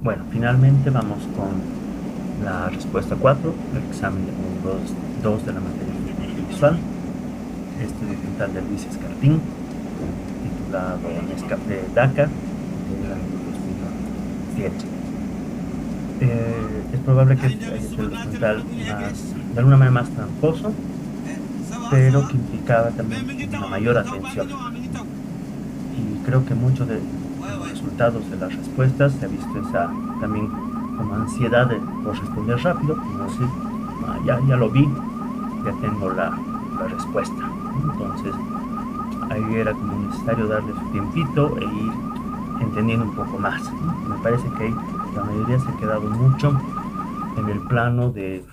Bueno, finalmente vamos con la respuesta 4, el examen de módulo 2 de la materia de audiovisual. Este documental de Luis Escartín, titulado Nescafé Dakar, del año 2007. Es probable que este haya sido el documental más, de alguna manera más tramposo, pero que implicaba también una mayor atención. Y creo que muchos de los resultados de las respuestas se ha visto esa también como ansiedad de por responder rápido, como decir, ya lo vi, ya tengo la respuesta. Entonces, ahí era como necesario darle su tiempito e ir entendiendo un poco más. Me parece que la mayoría se ha quedado mucho en el plano de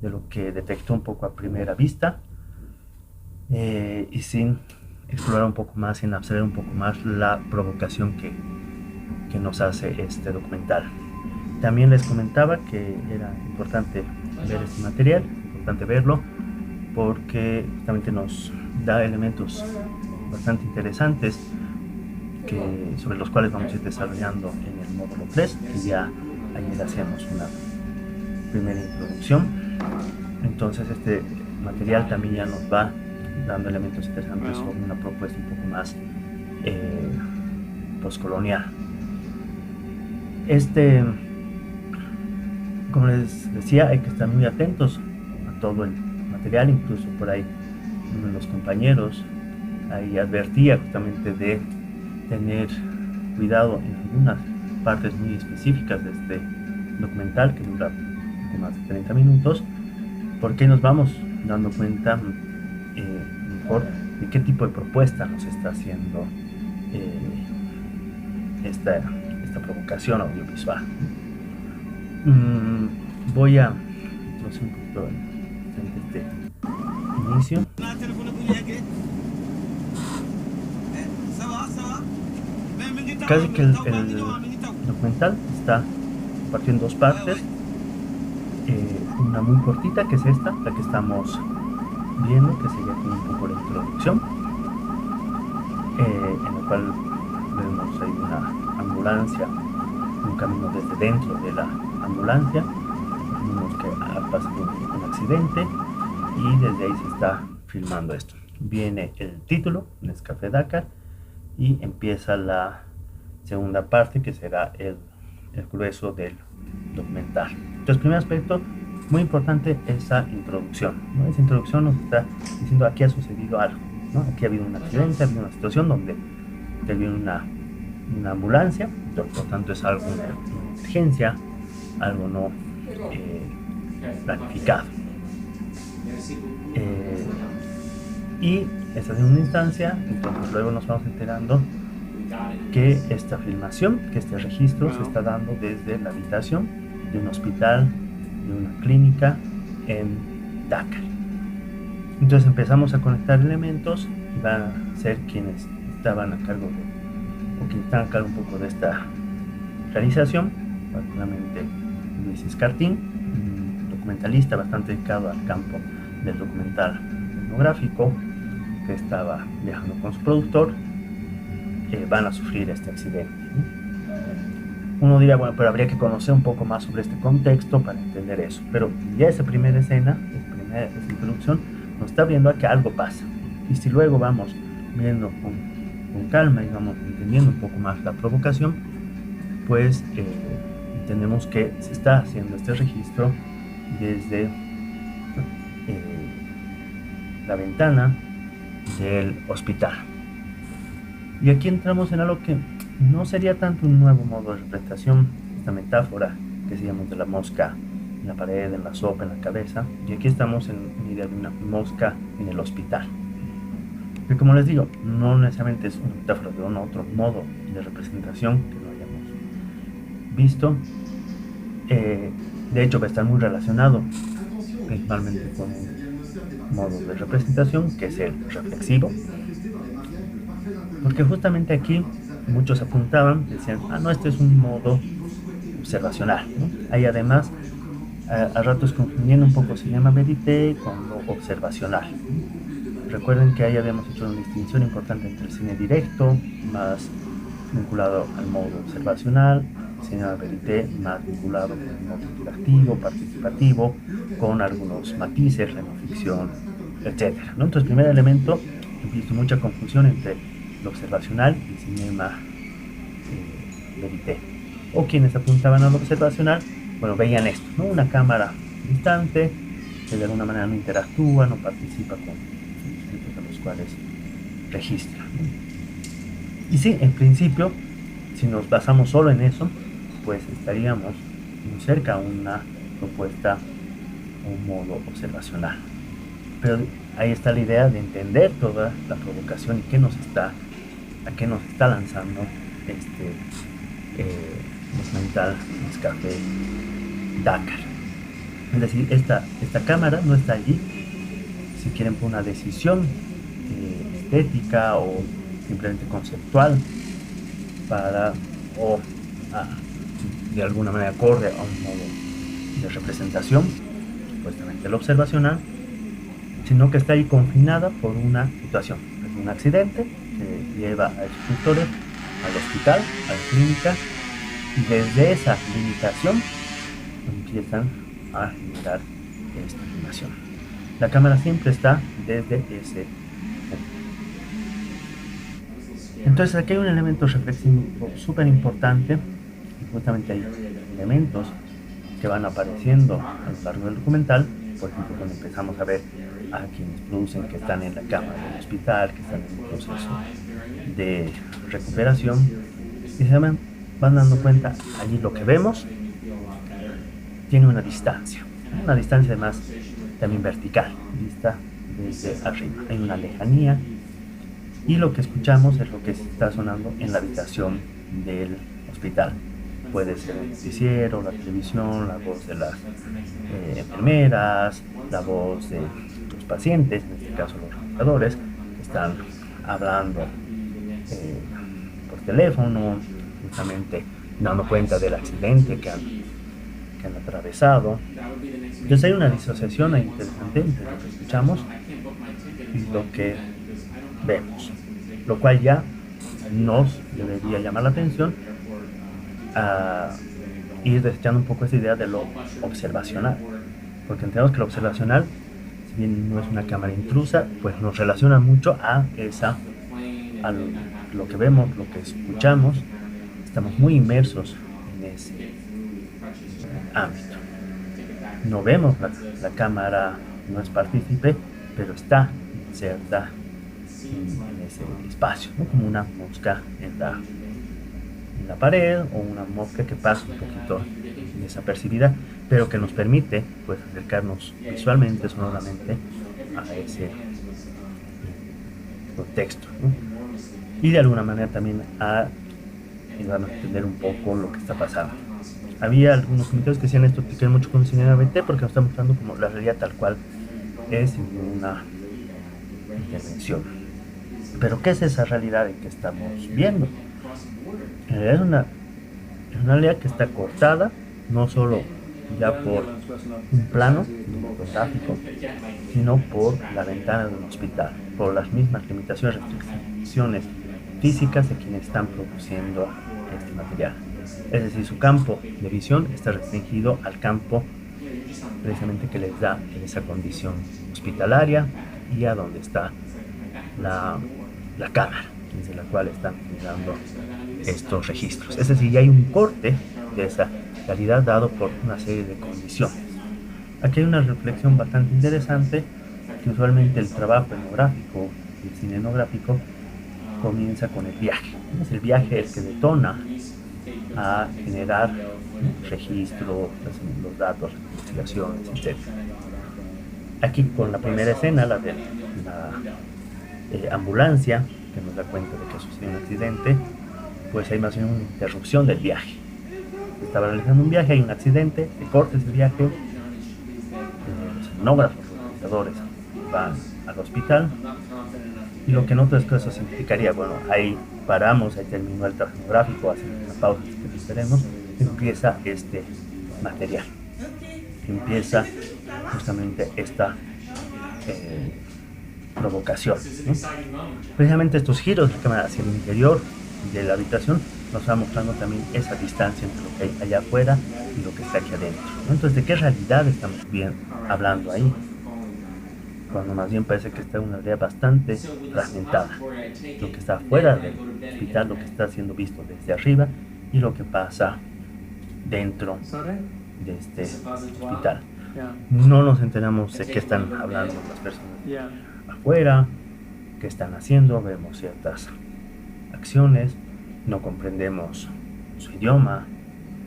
lo que detectó un poco a primera vista, y sin explorar un poco más, sin absorber un poco más la provocación que nos hace este documental. También les comentaba que era importante ver este material, importante verlo, porque justamente nos da elementos bastante interesantes sobre los cuales vamos a ir desarrollando en el módulo 3, que ya ayer hacemos una primera introducción. Entonces este material también ya nos va dando elementos interesantes sobre una propuesta un poco más postcolonial. Como les decía, hay que estar muy atentos a todo el material, incluso por ahí uno de los compañeros ahí advertía justamente de tener cuidado en algunas partes muy específicas de este documental, que dura poco más de 30 minutos, porque nos vamos dando cuenta mejor de qué tipo de propuesta nos está haciendo esta provocación audiovisual. Voy a introducir un poquito este inicio. Casi que el documental está partido en dos partes, una muy cortita, que es esta, la que estamos viendo, que sería aquí un poco la introducción, en la cual vemos ahí una ambulancia, un camino desde dentro de la ambulancia, vemos que ha pasado un accidente y desde ahí se está filmando esto. Viene el título, Nescafé Dakar, y empieza la segunda parte, que será el grueso del documental. Entonces, primer aspecto muy importante, esa introducción, ¿no? Esa introducción nos está diciendo aquí ha sucedido algo, ¿no? Aquí ha habido un accidente, ha habido una situación donde viene una ambulancia, por tanto es algo, una emergencia, algo no planificado. Y esta es una instancia, entonces luego nos vamos enterando que esta filmación, que este registro se está dando desde la habitación de un hospital, de una clínica en Dakar. Entonces empezamos a conectar elementos y van a ser quienes estaban a cargo o quienes están a cargo un poco de esta realización, particularmente Luis Escartín, un documentalista bastante dedicado al campo del documental etnográfico, que estaba viajando con su productor. Van a sufrir este accidente. Uno diría, bueno, pero habría que conocer un poco más sobre este contexto para entender eso, pero ya esa primera escena, esa introducción, nos está abriendo a que algo pasa, y si luego vamos viendo con calma y vamos entendiendo un poco más la provocación, pues entendemos que se está haciendo este registro desde la ventana del hospital. Y aquí entramos en algo que no sería tanto un nuevo modo de representación, esta metáfora que decíamos de la mosca en la pared, en la sopa, en la cabeza, y aquí estamos en una idea de una mosca en el hospital. Que, como les digo, no necesariamente es una metáfora de un otro modo de representación que no hayamos visto. De hecho, va a estar muy relacionado principalmente con un modo de representación que es el reflexivo, porque justamente aquí muchos apuntaban, decían, no, este es un modo observacional, ¿no? Hay además a ratos confundiendo un poco cinema verité con lo observacional. Recuerden que ahí habíamos hecho una distinción importante entre el cine directo, más vinculado al modo observacional, Cinema Verité más vinculado con el modo interactivo, participativo, con algunos matices, retroficción, etc. ¿no? Entonces, primer elemento, he visto mucha confusión entre lo observacional y Cinema Verité. O quienes apuntaban a lo observacional, bueno, veían esto, ¿no? Una cámara distante, que de alguna manera no interactúa, no participa con los cuales registra, ¿no? Y sí, en principio, si nos basamos solo en eso, pues estaríamos muy cerca a una propuesta, un modo observacional. Pero ahí está la idea de entender toda la provocación y a qué nos está lanzando documental Nescafé Dakar. Es decir, esta cámara no está allí, si quieren, por una decisión estética o simplemente conceptual de alguna manera acorde a un modo de representación, supuestamente la observacional, sino que está ahí confinada por una situación, un accidente que lleva a expositores al hospital, a la clínica, y desde esa limitación empiezan a generar esta animación. La cámara siempre está desde ese punto. Entonces aquí hay un elemento reflexivo súper importante, y justamente hay elementos que van apareciendo a lo largo del documental. Por ejemplo, cuando empezamos a ver a quienes producen que están en la cama del hospital, que están en un proceso de recuperación, y se van dando cuenta, allí lo que vemos tiene una distancia además también vertical, vista desde arriba. Hay una lejanía, y lo que escuchamos es lo que está sonando en la habitación del hospital. Puede ser el noticiero, la televisión, la voz de las enfermeras, la voz de los pacientes, en este caso los respiradores, que están hablando por teléfono, justamente dando cuenta del accidente que han atravesado. Entonces hay una disociación ahí interesante entre lo que escuchamos y lo que vemos, lo cual ya nos debería llamar la atención a ir desechando un poco esa idea de lo observacional, porque entendemos que lo observacional, si bien no es una cámara intrusa, pues nos relaciona mucho a lo que vemos, lo que escuchamos. Estamos muy inmersos en ese ámbito. No vemos la cámara, no es partícipe, pero está inserta en ese espacio, ¿no? Como una mosca en la pared, o una mosca que pasa un poquito desapercibida, pero que nos permite, pues, acercarnos visualmente, sonoramente a ese contexto, ¿no? Y de alguna manera también ayudarnos a entender un poco lo que está pasando. Había algunos comentarios que decían esto tiene mucho con Cinema Verité porque nos está mostrando como la realidad tal cual es, sin una intervención. Pero ¿qué es esa realidad en que estamos viendo? En realidad es una realidad que está cortada, no solo ya por un plano fotográfico, sino por la ventana de un hospital, por las mismas limitaciones, restricciones físicas de quienes están produciendo este material. Es decir, su campo de visión está restringido al campo precisamente que les da esa condición hospitalaria y a donde está la cámara, desde la cual están generando estos registros. Es decir, ya hay un corte de esa realidad dado por una serie de condiciones. Aquí hay una reflexión bastante interesante, que usualmente el trabajo etnográfico y el cine etnográfico comienza con el viaje. Es el viaje el que detona a generar registros, los datos, investigaciones, etc. Aquí con la primera escena, la de la ambulancia, que nos da cuenta de que sucedió un accidente, pues hay más bien una interrupción del viaje. Estaba realizando un viaje, hay un accidente, se corta ese viaje, los etnógrafos, los realizadores van al hospital, y lo que en otras cosas significaría, bueno, ahí paramos, ahí terminó el trabajo etnográfico, hacemos una pausa, que esperemos, empieza este material, empieza justamente esta provocación, ¿no? Precisamente estos giros de cámara hacia el interior de la habitación nos va mostrando también esa distancia entre lo que hay allá afuera y lo que está aquí adentro, ¿no? Entonces, ¿de qué realidad estamos bien hablando ahí? Cuando más bien parece que está en una aldea bastante fragmentada. Lo que está afuera del hospital, lo que está siendo visto desde arriba y lo que pasa dentro de este hospital. No nos enteramos de qué están hablando las personas afuera, qué están haciendo, vemos ciertas acciones, no comprendemos su idioma,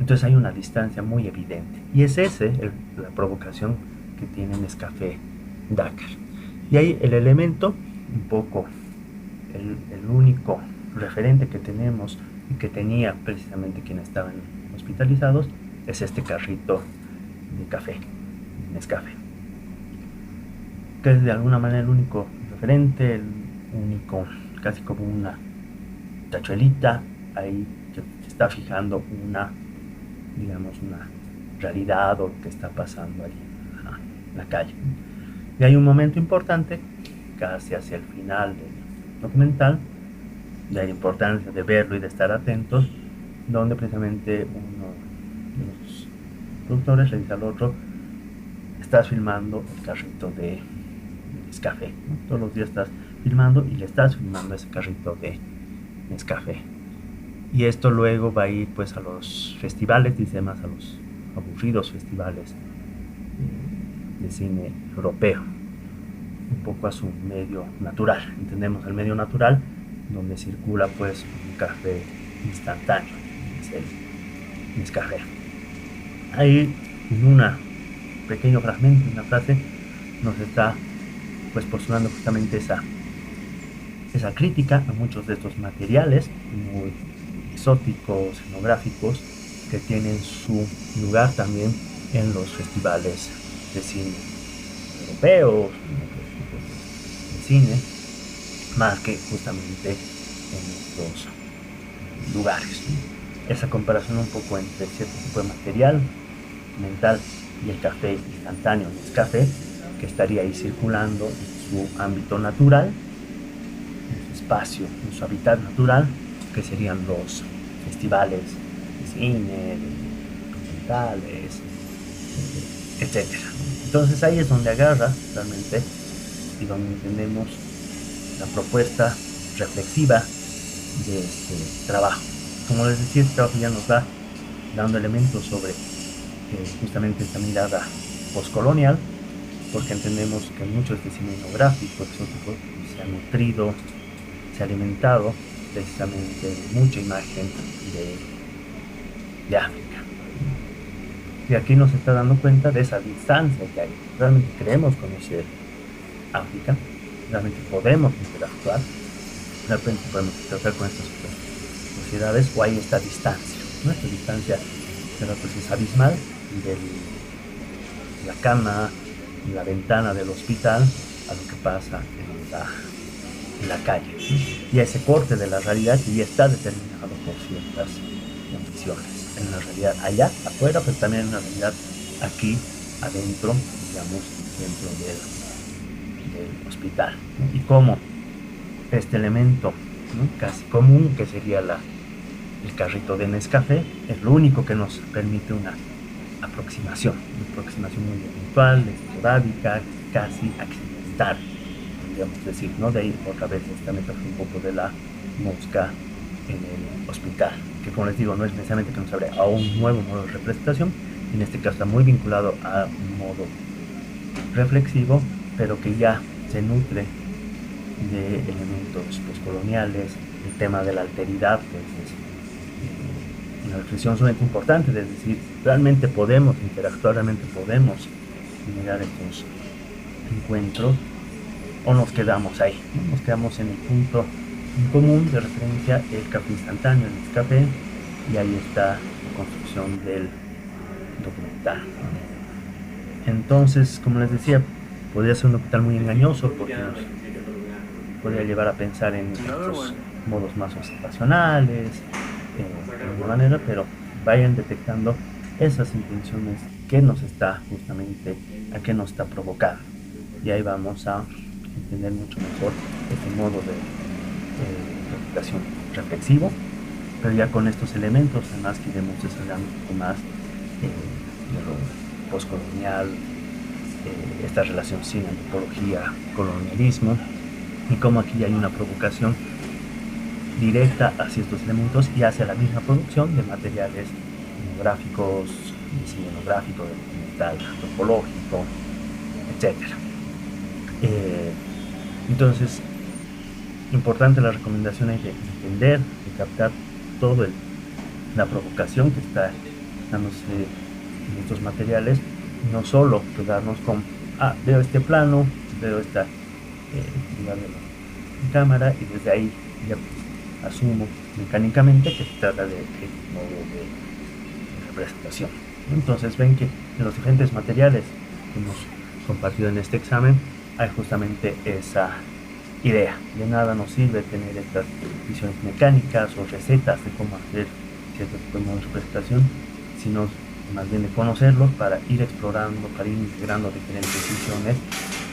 entonces hay una distancia muy evidente. Y es la provocación que tiene Nescafé Dakar. Y ahí el elemento, un poco el único referente que tenemos y que tenía precisamente quienes estaban hospitalizados, es este carrito de café, Nescafé, que es de alguna manera el único referente, el único, casi como una tachuelita ahí que se está fijando digamos, una realidad o lo que está pasando allí en la calle. Y hay un momento importante, casi hacia el final del documental, de la importancia de verlo y de estar atentos, donde precisamente uno de los productores le dice al otro: estás filmando el carrito de Nescafé, ¿no? Todos los días estás filmando y le estás filmando ese carrito de Nescafé. Y esto luego va a ir pues a los festivales, dice, más a los aburridos festivales de cine europeo, un poco a su medio natural. Entendemos el medio natural donde circula pues un café instantáneo, es el Nescafé. Ahí en un pequeño fragmento, una frase, nos está pues postulando justamente esa crítica a muchos de estos materiales muy exóticos, escenográficos, que tienen su lugar también en los festivales de cine europeos, de cine, más que justamente en estos lugares, ¿no? Esa comparación un poco entre cierto tipo de material mental y el café instantáneo, el café que estaría ahí circulando en su ámbito natural, en su espacio, en su hábitat natural, que serían los festivales de cine, de documentales, etc. Entonces ahí es donde agarra realmente y donde entendemos la propuesta reflexiva de este trabajo. Como les decía, este trabajo ya nos va dando elementos sobre justamente esta mirada postcolonial, porque entendemos que mucho de este cine etnográfico exótico se ha nutrido, se ha alimentado precisamente de mucha imagen de África. Y aquí nos está dando cuenta de esa distancia que hay. Realmente queremos conocer África, realmente podemos interactuar, realmente podemos interactuar con estas sociedades, o hay esta distancia, ¿no? Esta distancia pues es abismal de la cama, la ventana del hospital a lo que pasa en la calle, ¿no? Y a ese corte de la realidad que ya está determinado por ciertas condiciones en la realidad allá afuera, pero también en la realidad aquí adentro, digamos, dentro del hospital, ¿no? Y cómo este elemento, ¿no?, casi común, que sería el carrito de Nescafé, es lo único que nos permite una aproximación muy eventual, esporádica, casi accidental, podríamos decir, ¿no? De ahí otra vez esta metáfora un poco de la mosca en el hospital, que como les digo, no es necesariamente que nos abre a un nuevo modo de representación, en este caso está muy vinculado a un modo reflexivo, pero que ya se nutre de elementos postcoloniales, el tema de la alteridad, pues es una reflexión sumamente importante, es decir, realmente podemos interactuar, realmente podemos generar estos encuentros, o nos quedamos ahí, ¿no? Nos quedamos en el punto en común de referencia, el café instantáneo, el café, y ahí está la construcción del documental. Entonces, como les decía, podría ser un documental muy engañoso porque nos podría llevar a pensar en estos modos más observacionales, de alguna manera, pero vayan detectando esas intenciones que nos está justamente, a qué nos está provocando. Y ahí vamos a entender mucho mejor este modo educación reflexivo, pero ya con estos elementos además que iremos desarrollando un poco más de lo postcolonial, esta relación sin antropología, colonialismo, y cómo aquí hay una provocación directa hacia estos elementos y hacia la misma producción de materiales etnográficos, cinematográficos, documental, antropológico, etc. Entonces, importante la recomendación es de entender, de captar toda la provocación que está dándose en estos materiales, no solo quedarnos con, veo este plano, veo esta actividad de la cámara y desde ahí ya asumo mecánicamente que se trata de modo de representación. Entonces ven que en los diferentes materiales que hemos compartido en este examen hay justamente esa idea. De nada nos sirve tener estas visiones mecánicas o recetas de cómo hacer cierto tipo de representación, sino más bien de conocerlos para ir explorando, para ir integrando diferentes visiones,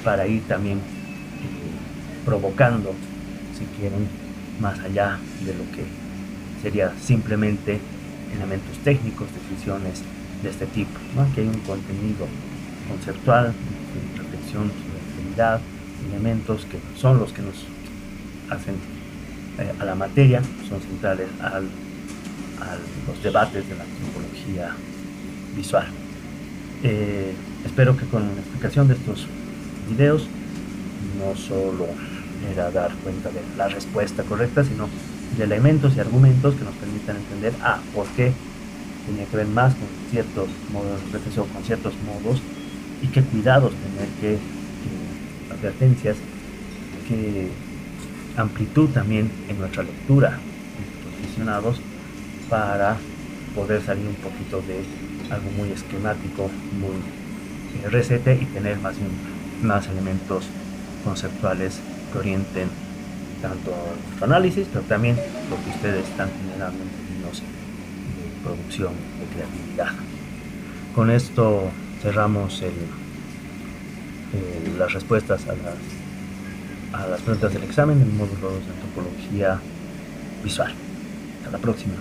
para ir también provocando, si quieren, más allá de lo que sería simplemente elementos técnicos, decisiones de este tipo, ¿no? Aquí hay un contenido conceptual, de reflexión sobre la realidad, elementos que son los que nos hacen a la materia, son centrales a los debates de la antropología visual. Espero que con la explicación de estos videos no solo era dar cuenta de la respuesta correcta, sino de elementos y argumentos que nos permitan entender por qué tenía que ver más con ciertos modos de reflexión, con ciertos modos, y qué cuidados tener, qué advertencias, qué amplitud también en nuestra lectura, posicionados para poder salir un poquito de algo muy esquemático, muy recete y tener más elementos conceptuales que orienten tanto nuestro análisis, pero también lo que ustedes están generando en términos de producción, de creatividad. Con esto cerramos las respuestas a las preguntas del examen del módulo de antropología visual. Hasta la próxima.